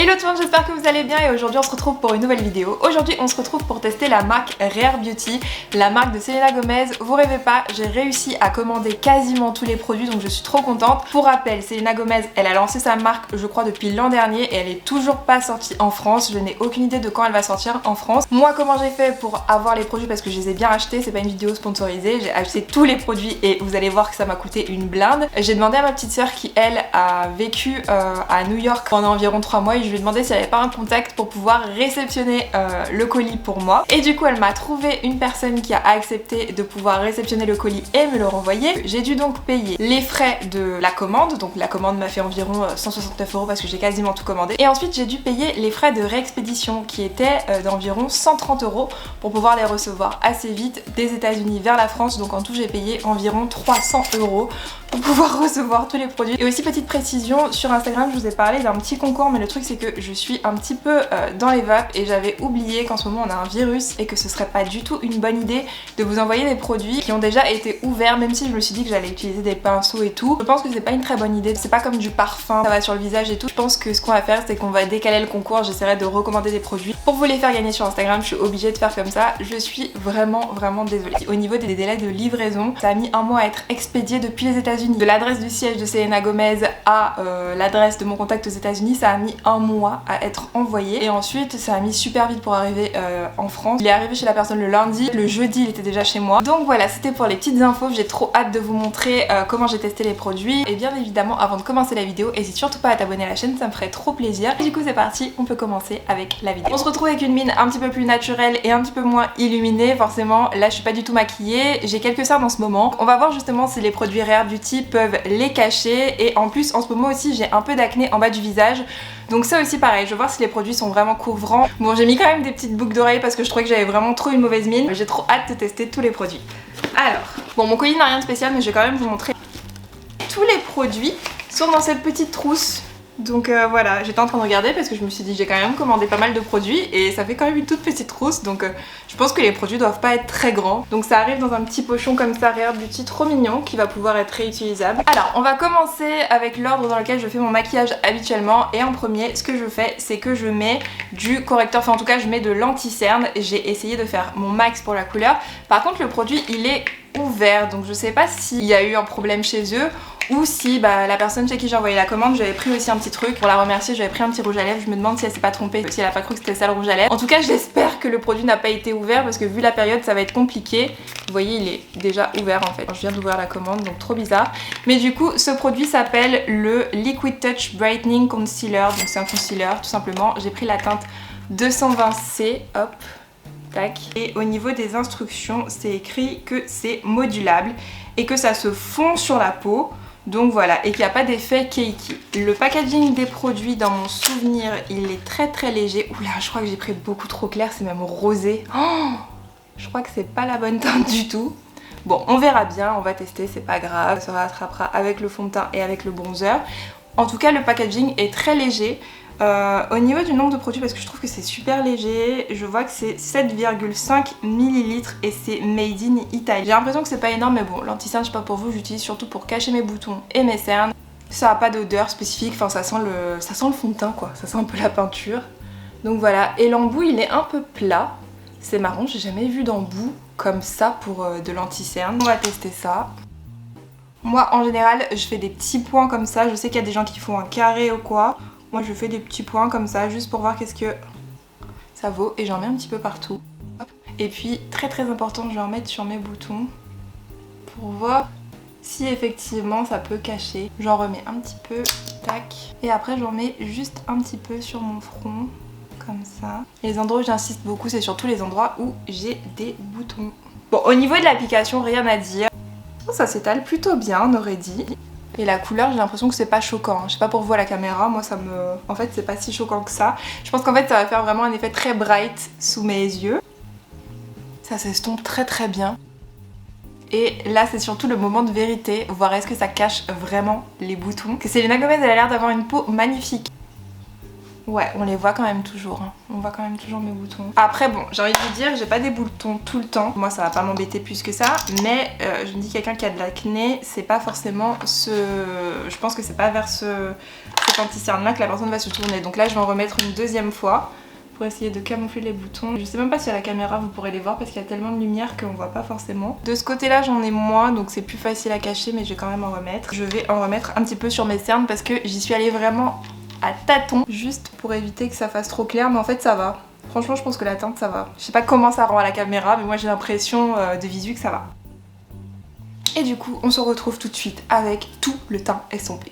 Hello tout le monde, j'espère que vous allez bien et aujourd'hui on se retrouve pour une nouvelle vidéo. Aujourd'hui on se retrouve pour tester la marque Rare Beauty, la marque de Selena Gomez. Vous rêvez pas, j'ai réussi à commander quasiment tous les produits donc je suis trop contente. Pour rappel, Selena Gomez, elle a lancé sa marque je crois depuis l'an dernier et elle est toujours pas sortie en France. Je n'ai aucune idée de quand elle va sortir en France. Moi comment j'ai fait pour avoir les produits parce que je les ai bien achetés, c'est pas une vidéo sponsorisée, j'ai acheté tous les produits et vous allez voir que ça m'a coûté une blinde. J'ai demandé à ma petite soeur qui elle a vécu à New York pendant environ 3 mois et je lui ai demandé s'il n'y avait pas un contact pour pouvoir réceptionner le colis pour moi. Et du coup elle m'a trouvé une personne qui a accepté de pouvoir réceptionner le colis et me le renvoyer. J'ai dû donc payer les frais de la commande, donc la commande m'a fait environ 169 € parce que j'ai quasiment tout commandé. Et ensuite j'ai dû payer les frais de réexpédition qui étaient d'environ 130 € pour pouvoir les recevoir assez vite des États-Unis vers la France. Donc en tout j'ai payé environ 300 € pour pouvoir recevoir tous les produits. Et aussi petite précision, sur Instagram je vous ai parlé d'un petit concours mais le truc c'est que je suis un petit peu dans les vapes et j'avais oublié qu'en ce moment on a un virus et que ce serait pas du tout une bonne idée de vous envoyer des produits qui ont déjà été ouverts, même si je me suis dit que j'allais utiliser des pinceaux et tout. Je pense que c'est pas une très bonne idée, c'est pas comme du parfum, ça va sur le visage et tout. Je pense que ce qu'on va faire c'est qu'on va décaler le concours, j'essaierai de recommander des produits pour vous les faire gagner sur Instagram. Je suis obligée de faire comme ça, je suis vraiment désolée. Au niveau des délais de livraison, ça a mis un mois à être expédié depuis les États-Unis. De l'adresse du siège de Selena Gomez à l'adresse de mon contact aux États-Unis, ça a mis un mois à être envoyé et ensuite ça a mis super vite pour arriver en France. Il est arrivé chez la personne le lundi, le jeudi il était déjà chez moi. Donc voilà, c'était pour les petites infos, j'ai trop hâte de vous montrer comment j'ai testé les produits. Et bien évidemment avant de commencer la vidéo, n'hésite surtout pas à t'abonner à la chaîne, ça me ferait trop plaisir. Et du coup c'est parti, on peut commencer avec la vidéo. On se retrouve avec une mine un petit peu plus naturelle et un petit peu moins illuminée. Forcément là je suis pas du tout maquillée, j'ai quelques cernes en ce moment. On va voir justement si les produits Rare Beauty peuvent les cacher et en plus en ce moment aussi j'ai un peu d'acné en bas du visage. Donc ça aussi pareil, je vais voir si les produits sont vraiment couvrants. Bon j'ai mis quand même des petites boucles d'oreilles parce que je trouvais que j'avais vraiment trop une mauvaise mine. J'ai trop hâte de tester tous les produits. Alors, bon mon colis n'a rien de spécial mais je vais quand même vous montrer. Tous les produits sont dans cette petite trousse. Donc voilà, j'étais en train de regarder parce que je me suis dit j'ai quand même commandé pas mal de produits et ça fait quand même une toute petite trousse donc je pense que les produits doivent pas être très grands. Donc ça arrive dans un petit pochon comme ça, Rare Beauty, trop mignon, qui va pouvoir être réutilisable. Alors on va commencer avec l'ordre dans lequel je fais mon maquillage habituellement et en premier ce que je fais c'est que je mets du correcteur, enfin en tout cas je mets de l'anti-cerne. J'ai essayé de faire mon max pour la couleur. Par contre le produit il est ouvert donc je sais pas s'il y a eu un problème chez eux ou si la personne chez qui j'ai envoyé la commande, j'avais pris aussi un petit truc pour la remercier, j'avais pris un petit rouge à lèvres. Je me demande si elle s'est pas trompée, si elle a pas cru que c'était ça le rouge à lèvres. En tout cas j'espère que le produit n'a pas été ouvert parce que vu la période ça va être compliqué. Vous voyez il est déjà ouvert en fait, je viens d'ouvrir la commande donc trop bizarre. Mais du coup ce produit s'appelle le Liquid Touch Brightening Concealer, donc c'est un concealer tout simplement. J'ai pris la teinte 220C, hop. Tac. Et au niveau des instructions c'est écrit que c'est modulable et que ça se fond sur la peau. Donc voilà, et qu'il n'y a pas d'effet cakey. Le packaging des produits dans mon souvenir il est très léger. Oula je crois que j'ai pris beaucoup trop clair, c'est même rosé. Oh, je crois que c'est pas la bonne teinte du tout. Bon on verra bien, on va tester, c'est pas grave. Ça se rattrapera avec le fond de teint et avec le bronzer. En tout cas le packaging est très léger. Au niveau du nombre de produits, parce que je trouve que c'est super léger, je vois que c'est 7,5 ml et c'est made in Italy. J'ai l'impression que c'est pas énorme mais bon, l'anti-cerne je sais pas pour vous, j'utilise surtout pour cacher mes boutons et mes cernes. Ça a pas d'odeur spécifique, enfin ça sent le fond de teint quoi, ça sent un peu la peinture. Donc voilà, et l'embout il est un peu plat. C'est marrant, j'ai jamais vu d'embout comme ça pour de l'anti-cerne. On va tester ça. Moi en général je fais des petits points comme ça, je sais qu'il y a des gens qui font un carré ou quoi. Moi je fais des petits points comme ça juste pour voir qu'est-ce que ça vaut et j'en mets un petit peu partout. Et puis très important, je vais en mettre sur mes boutons pour voir si effectivement ça peut cacher. J'en remets un petit peu, tac. Et après j'en mets juste un petit peu sur mon front, comme ça. Et les endroits où j'insiste beaucoup c'est surtout les endroits où j'ai des boutons. Bon au niveau de l'application rien à dire. Ça s'étale plutôt bien on aurait dit. Et la couleur j'ai l'impression que c'est pas choquant, je sais pas pour vous à la caméra, moi ça me... En fait c'est pas si choquant que ça. Je pense qu'en fait ça va faire vraiment un effet très bright sous mes yeux. Ça s'estompe très bien. Et là c'est surtout le moment de vérité, voir est-ce que ça cache vraiment les boutons. Que Selena Gomez elle a l'air d'avoir une peau magnifique. Ouais, on les voit quand même toujours, hein. On voit quand même toujours mes boutons. Après bon, j'ai envie de vous dire, j'ai pas des boutons tout le temps. Moi ça va pas m'embêter plus que ça, mais je me dis quelqu'un qui a de l'acné, c'est pas forcément ce... Je pense que c'est pas vers cette cet anti-cerne là que la personne va se tourner. Donc là je vais en remettre une deuxième fois pour essayer de camoufler les boutons. Je sais même pas si à la caméra vous pourrez les voir parce qu'il y a tellement de lumière qu'on voit pas forcément. De ce côté là j'en ai moins donc c'est plus facile à cacher, mais je vais quand même en remettre. Je vais en remettre un petit peu sur mes cernes parce que j'y suis allée vraiment à tâtons, juste pour éviter que ça fasse trop clair, mais en fait ça va. Franchement je pense que la teinte ça va. Je sais pas comment ça rend à la caméra mais moi j'ai l'impression de visu que ça va. Et du coup on se retrouve tout de suite avec tout le teint estompé.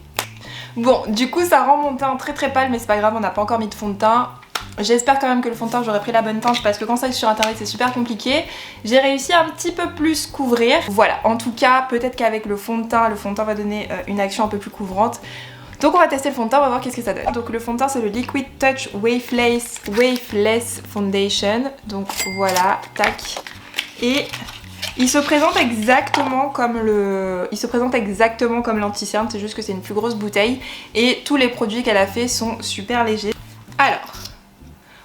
Bon du coup ça rend mon teint très très pâle, mais c'est pas grave, on n'a pas encore mis de fond de teint. J'espère quand même que le fond de teint j'aurai pris la bonne teinte parce que quand ça est sur internet c'est super compliqué. J'ai réussi à un petit peu plus couvrir. Voilà, en tout cas peut-être qu'avec le fond de teint va donner une action un peu plus couvrante. Donc on va tester le fond de teint, on va voir qu'est-ce que ça donne. Donc le fond de teint c'est le Liquid Touch Waveless Foundation. Donc voilà, tac. Et il se présente exactement comme l'anti-cerne, c'est juste que c'est une plus grosse bouteille. Et tous les produits qu'elle a fait sont super légers. Alors...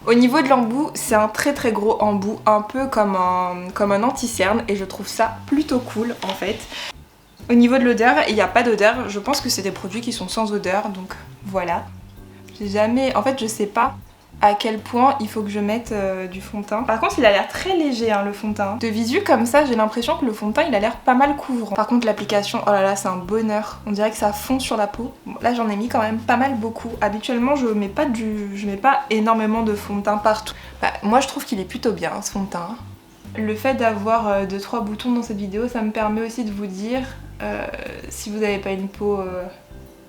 au niveau de l'embout, c'est un très très gros embout, un peu comme un anti-cerne, et je trouve ça plutôt cool en fait. Au niveau de l'odeur, il n'y a pas d'odeur, je pense que c'est des produits qui sont sans odeur, donc voilà. En fait je sais pas à quel point il faut que je mette du fond de teint. Par contre il a l'air très léger hein, le fond de teint. De visu comme ça j'ai l'impression que le fond de teint il a l'air pas mal couvrant. Par contre l'application, oh là là c'est un bonheur. On dirait que ça fond sur la peau. Bon, là j'en ai mis quand même pas mal beaucoup. Habituellement je mets pas énormément de fond de teint partout. Bah, moi je trouve qu'il est plutôt bien ce fond de teint. Le fait d'avoir 2-3 boutons dans cette vidéo ça me permet aussi de vous dire si vous n'avez pas une peau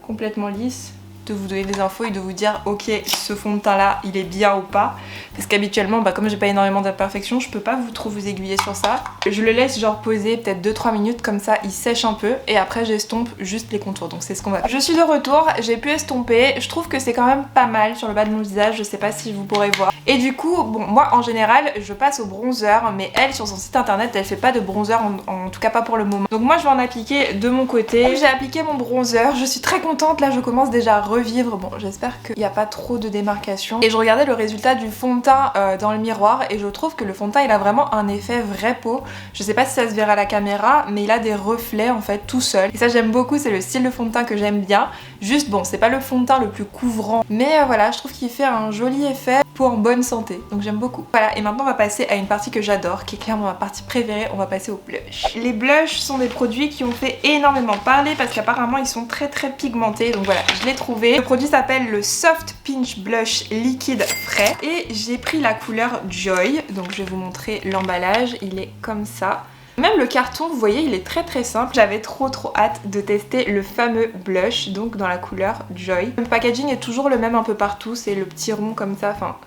complètement lisse, de vous donner des infos et de vous dire ok ce fond de teint là il est bien ou pas, parce qu'habituellement comme j'ai pas énormément d'imperfections je peux pas trop vous aiguiller sur ça. Je le laisse genre poser peut-être 2-3 minutes comme ça, il sèche un peu et après j'estompe juste les contours, donc c'est ce qu'on va faire. Je suis de retour, j'ai pu estomper, je trouve que c'est quand même pas mal sur le bas de mon visage, je sais pas si vous pourrez voir. Et du coup bon moi en général je passe au bronzer, mais elle sur son site internet elle fait pas de bronzer en tout cas pas pour le moment. Donc moi je vais en appliquer de mon côté. J'ai appliqué mon bronzer, je suis très contente, là je commence déjà à revivre. Bon j'espère qu'il n'y a pas trop de démarcation. Et je regardais le résultat du fond de teint dans le miroir et je trouve que le fond de teint il a vraiment un effet vraie peau. Je sais pas si ça se verra à la caméra mais il a des reflets en fait tout seul. Et ça j'aime beaucoup, c'est le style de fond de teint que j'aime bien. Juste bon c'est pas le fond de teint le plus couvrant mais voilà je trouve qu'il fait un joli effet pour en bonne santé. Donc j'aime beaucoup. Voilà et maintenant on va passer à une partie que j'adore qui est clairement ma partie préférée, on va passer au blush. Les blushs sont des produits qui ont fait énormément parler parce qu'apparemment ils sont très très pigmentés, donc voilà je l'ai trouvé. Le produit s'appelle le Soft Pinch Blush liquide frais et j'ai pris la couleur Joy, donc je vais vous montrer l'emballage, il est comme ça. Même le carton vous voyez il est très très simple, j'avais trop hâte de tester le fameux blush donc dans la couleur Joy. Le packaging est toujours le même un peu partout, c'est le petit rond comme ça, enfin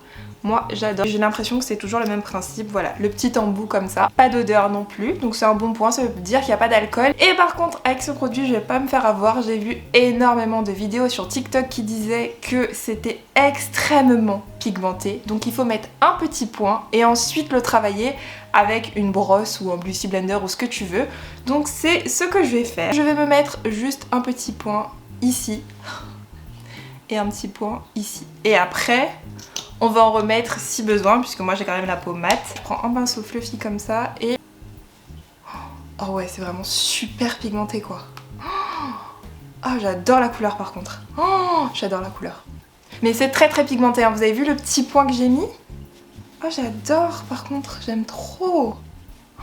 moi j'adore. J'ai l'impression que c'est toujours le même principe, voilà, le petit embout comme ça. Pas d'odeur non plus, donc c'est un bon point, ça veut dire qu'il n'y a pas d'alcool. Et par contre avec ce produit je vais pas me faire avoir, j'ai vu énormément de vidéos sur TikTok qui disaient que c'était extrêmement pigmenté. Donc il faut mettre un petit point et ensuite le travailler avec une brosse ou un Beauty Blender ou ce que tu veux. Donc c'est ce que je vais faire. Je vais me mettre juste un petit point ici et un petit point ici. Et après on va en remettre si besoin puisque moi j'ai quand même la peau mate. Je prends un pinceau fluffy comme ça et... oh ouais c'est vraiment super pigmenté quoi. Oh j'adore la couleur par contre. Oh j'adore la couleur. Mais c'est très très pigmenté hein. Vous avez vu le petit point que j'ai mis? Oh j'adore par contre, j'aime trop.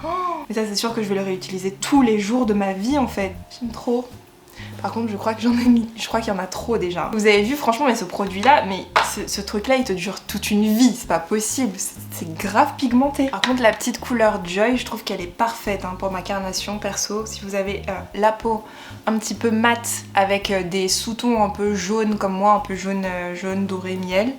Oh, mais ça c'est sûr que je vais le réutiliser tous les jours de ma vie en fait. J'aime trop. Par contre je crois que j'en ai mis, je crois qu'il y en a trop déjà. Vous avez vu franchement mais ce produit là, mais ce truc là il te dure toute une vie, c'est pas possible, c'est grave pigmenté. Par contre la petite couleur Joy je trouve qu'elle est parfaite hein, pour ma carnation perso. Si vous avez la peau un petit peu mate avec des sous-tons un peu jaunes comme moi, un peu jaune doré miel,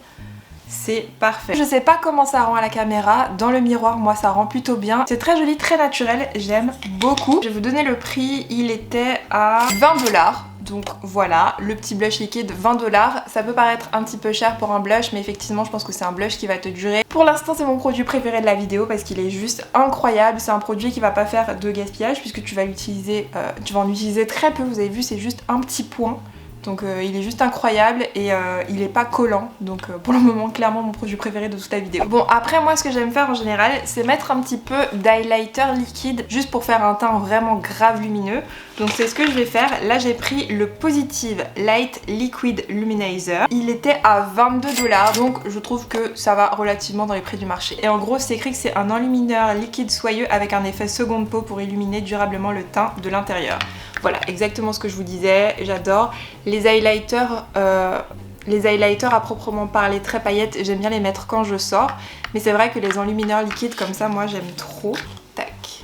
c'est parfait. Je sais pas comment ça rend à la caméra, dans le miroir moi ça rend plutôt bien. C'est très joli, très naturel, j'aime beaucoup. Je vais vous donner le prix, il était à 20 $. Donc voilà, le petit blush liquide 20 $. Ça peut paraître un petit peu cher pour un blush mais effectivement je pense que c'est un blush qui va te durer. Pour l'instant c'est mon produit préféré de la vidéo parce qu'il est juste incroyable. C'est un produit qui va pas faire de gaspillage puisque tu vas l'utiliser, tu vas en utiliser très peu. Vous avez vu c'est juste un petit point. Donc il est juste incroyable et il est pas collant. Donc pour le moment clairement mon produit préféré de toute la vidéo. Bon après moi ce que j'aime faire en général c'est mettre un petit peu d'highlighter liquide juste pour faire un teint vraiment grave lumineux. Donc c'est ce que je vais faire. Là j'ai pris le Positive Light Liquid Luminizer. Il était à 22 $, donc je trouve que ça va relativement dans les prix du marché. Et en gros c'est écrit que c'est un enlumineur liquide soyeux avec un effet seconde peau pour illuminer durablement le teint de l'intérieur. Voilà, exactement ce que je vous disais, j'adore. Les highlighters à proprement parler très paillettes, j'aime bien les mettre quand je sors. Mais c'est vrai que les enlumineurs liquides comme ça, moi j'aime trop. Tac.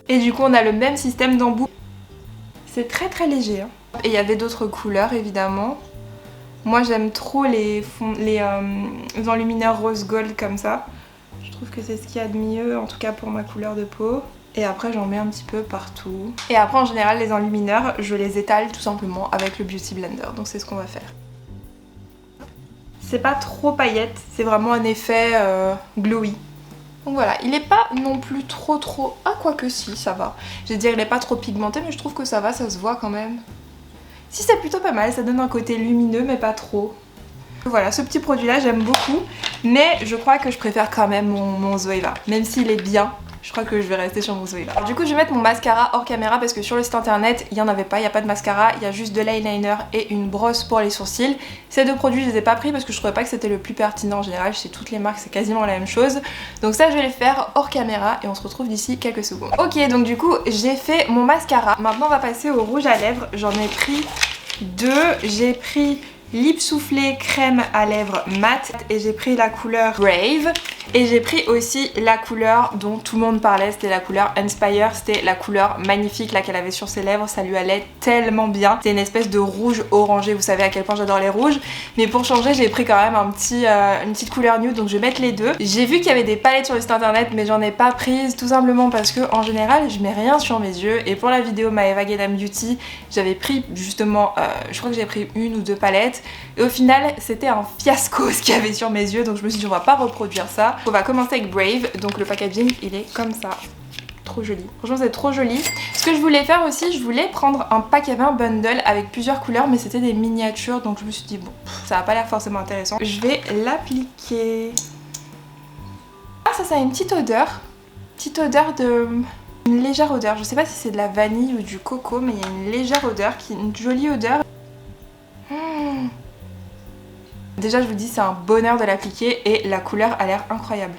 Et du coup on a le même système d'embout. C'est très très léger. Hein. Et il y avait d'autres couleurs évidemment. Moi j'aime trop les enlumineurs rose gold comme ça. Je trouve que c'est ce qu'il y a de mieux, en tout cas pour ma couleur de peau. Et après j'en mets un petit peu partout. Et après en général les enlumineurs je les étale tout simplement avec le Beauty Blender. Donc c'est ce qu'on va faire. C'est pas trop paillette, c'est vraiment un effet glowy. Donc voilà, il est pas non plus trop... Ah quoique si, ça va. Je vais dire il est pas trop pigmenté mais je trouve que ça va, ça se voit quand même. Si c'est plutôt pas mal, ça donne un côté lumineux mais pas trop. Voilà, ce petit produit là j'aime beaucoup. Mais je crois que je préfère quand même mon Zoeva. Même s'il est bien. Je crois que je vais rester sur mon Zoeva. Alors du coup je vais mettre mon mascara hors caméra parce que sur le site internet il n'y en avait pas, il n'y a pas de mascara, il y a juste de l'eyeliner et une brosse pour les sourcils. Ces deux produits je les ai pas pris parce que je trouvais pas que c'était le plus pertinent en général, chez toutes les marques c'est quasiment la même chose. Donc ça je vais les faire hors caméra et on se retrouve d'ici quelques secondes. Ok donc du coup j'ai fait mon mascara, maintenant on va passer au rouge à lèvres, j'en ai pris deux, j'ai pris Lip Soufflé crème à lèvres mat et j'ai pris la couleur Brave et j'ai pris aussi la couleur dont tout le monde parlait, c'était la couleur Inspire, c'était la couleur magnifique là qu'elle avait sur ses lèvres, ça lui allait tellement bien. C'est une espèce de rouge orangé, vous savez à quel point j'adore les rouges, mais pour changer j'ai pris quand même une petite couleur nude donc je vais mettre les deux. J'ai vu qu'il y avait des palettes sur le site internet mais j'en ai pas prise tout simplement parce que en général je mets rien sur mes yeux et pour la vidéo Maeva Guédam Beauty j'avais pris justement, je crois que j'ai pris une ou deux palettes. Et au final c'était un fiasco ce qu'il y avait sur mes yeux donc je me suis dit on va pas reproduire ça. On va commencer avec Brave, donc le packaging il est comme ça. Trop joli, franchement c'est trop joli. Ce que je voulais faire aussi, je voulais prendre un pack, il y avait un bundle avec plusieurs couleurs mais c'était des miniatures donc je me suis dit bon ça a pas l'air forcément intéressant. Je vais l'appliquer. Ah ça a une petite odeur de... une légère odeur, je sais pas si c'est de la vanille ou du coco mais il y a une légère odeur, une jolie odeur. Déjà je vous dis c'est un bonheur de l'appliquer et la couleur a l'air incroyable.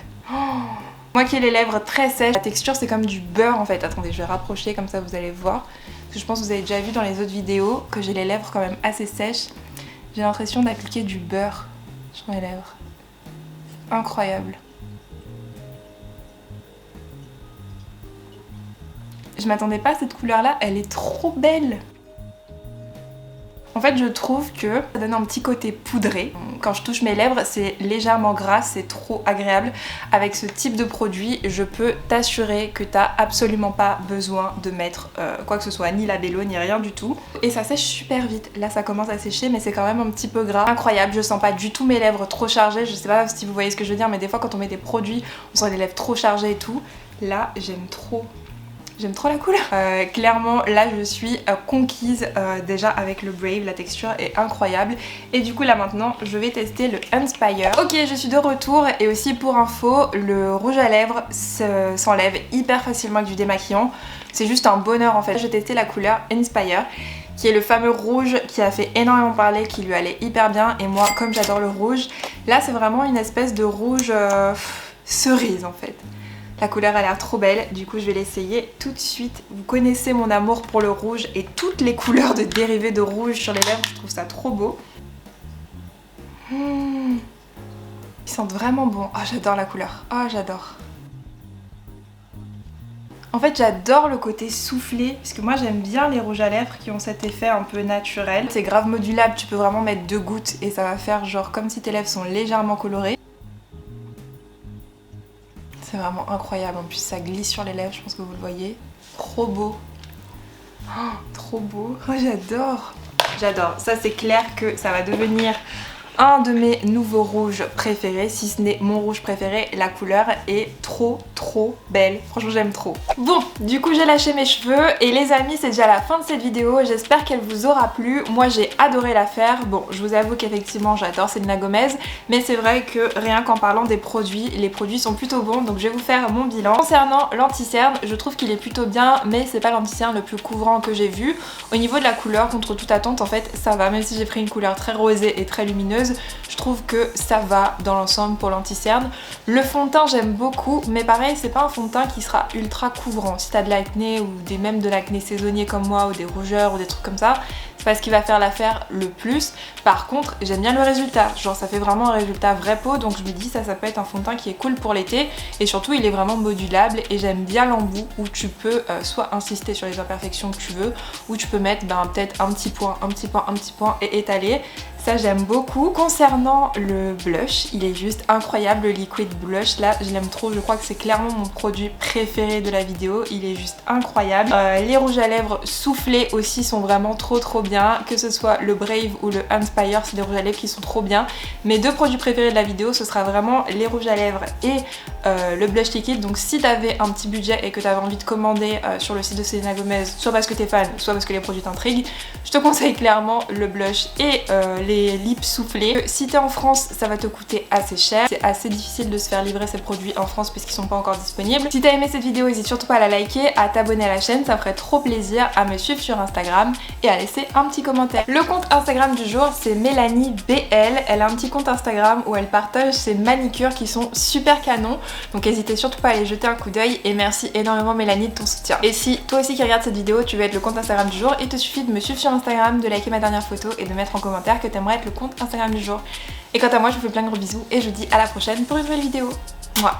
Moi qui ai les lèvres très sèches, la texture c'est comme du beurre en fait. Attendez je vais rapprocher comme ça vous allez voir. Parce que je pense que vous avez déjà vu dans les autres vidéos que j'ai les lèvres quand même assez sèches. J'ai l'impression d'appliquer du beurre sur mes lèvres. C'est incroyable. Je m'attendais pas à cette couleur là, elle est trop belle. En fait je trouve que ça donne un petit côté poudré. Quand je touche mes lèvres c'est légèrement gras, c'est trop agréable. Avec ce type de produit je peux t'assurer que t'as absolument pas besoin de mettre quoi que ce soit, ni labello ni rien du tout. Et ça sèche super vite, là ça commence à sécher mais c'est quand même un petit peu gras. Incroyable, je sens pas du tout mes lèvres trop chargées, je sais pas si vous voyez ce que je veux dire mais des fois quand on met des produits on sent les lèvres trop chargées et tout. Là j'aime trop. J'aime trop la couleur. Clairement là je suis conquise déjà avec le Brave, la texture est incroyable. Et du coup là maintenant je vais tester le Inspire. Ok je suis de retour et aussi pour info le rouge à lèvres s'enlève hyper facilement avec du démaquillant. C'est juste un bonheur en fait. J'ai testé la couleur Inspire qui est le fameux rouge qui a fait énormément parler, qui lui allait hyper bien et moi comme j'adore le rouge, là c'est vraiment une espèce de rouge cerise en fait. La couleur a l'air trop belle, du coup je vais l'essayer tout de suite. Vous connaissez mon amour pour le rouge et toutes les couleurs de dérivés de rouge sur les lèvres, je trouve ça trop beau. Ils sentent vraiment bon. Oh j'adore la couleur, oh j'adore. En fait j'adore le côté soufflé, parce que moi j'aime bien les rouges à lèvres qui ont cet effet un peu naturel. C'est grave modulable, tu peux vraiment mettre 2 gouttes et ça va faire genre comme si tes lèvres sont légèrement colorées. C'est vraiment incroyable, en plus ça glisse sur les lèvres, je pense que vous le voyez. Trop beau. Oh, trop beau. Oh j'adore. J'adore. Ça c'est clair que ça va devenir un de mes nouveaux rouges préférés, si ce n'est mon rouge préféré. La couleur est trop belle, franchement j'aime trop. Bon, du coup j'ai lâché mes cheveux et les amis, c'est déjà la fin de cette vidéo, j'espère qu'elle vous aura plu. Moi j'ai adoré la faire. Bon, je vous avoue qu'effectivement j'adore Selena Gomez, mais c'est vrai que rien qu'en parlant des produits, les produits sont plutôt bons, donc je vais vous faire mon bilan. Concernant l'anti-cerne, je trouve qu'il est plutôt bien, mais c'est pas l'anti-cerne le plus couvrant que j'ai vu. Au niveau de la couleur, contre toute attente, en fait ça va, même si j'ai pris une couleur très rosée et très lumineuse, je trouve que ça va dans l'ensemble pour l'anti-cerne. Le fond de teint j'aime beaucoup, mais pareil c'est pas un fond de teint qui sera ultra couvrant. Si t'as de l'acné ou même de l'acné saisonnier comme moi, ou des rougeurs ou des trucs comme ça, c'est pas ce qui va faire l'affaire le plus. Par contre j'aime bien le résultat, genre ça fait vraiment un résultat vraie peau, donc je me dis ça peut être un fond de teint qui est cool pour l'été, et surtout il est vraiment modulable et j'aime bien l'embout où tu peux soit insister sur les imperfections que tu veux, ou tu peux mettre peut-être un petit point et étaler. Ça j'aime beaucoup. Concernant le blush, il est juste incroyable, le liquid blush là, je l'aime trop, je crois que c'est clairement mon produit préféré de la vidéo, il est juste incroyable. Les rouges à lèvres soufflés aussi sont vraiment trop bien, que ce soit le Brave ou le Inspire, c'est des rouges à lèvres qui sont trop bien. Mes deux produits préférés de la vidéo, ce sera vraiment les rouges à lèvres et le blush liquide. Donc si t'avais un petit budget et que t'avais envie de commander sur le site de Selena Gomez, soit parce que t'es fan, soit parce que les produits t'intriguent, je te conseille clairement le blush et les lips soufflés. Si t'es en France, ça va te coûter assez cher. C'est assez difficile de se faire livrer ces produits en France puisqu'ils sont pas encore disponibles. Si t'as aimé cette vidéo, n'hésite surtout pas à la liker, à t'abonner à la chaîne, ça me ferait trop plaisir, à me suivre sur Instagram et à laisser un petit commentaire. Le compte Instagram du jour, c'est MélanieBL. Elle a un petit compte Instagram où elle partage ses manicures qui sont super canons. Donc n'hésitez surtout pas à aller jeter un coup d'œil et merci énormément Mélanie de ton soutien. Et si toi aussi qui regardes cette vidéo, tu veux être le compte Instagram du jour, il te suffit de me suivre sur Instagram, de liker ma dernière photo et de mettre en commentaire que t'aimerais être le compte Instagram du jour. Et quant à moi, je vous fais plein de gros bisous et je vous dis à la prochaine pour une nouvelle vidéo. Mouah.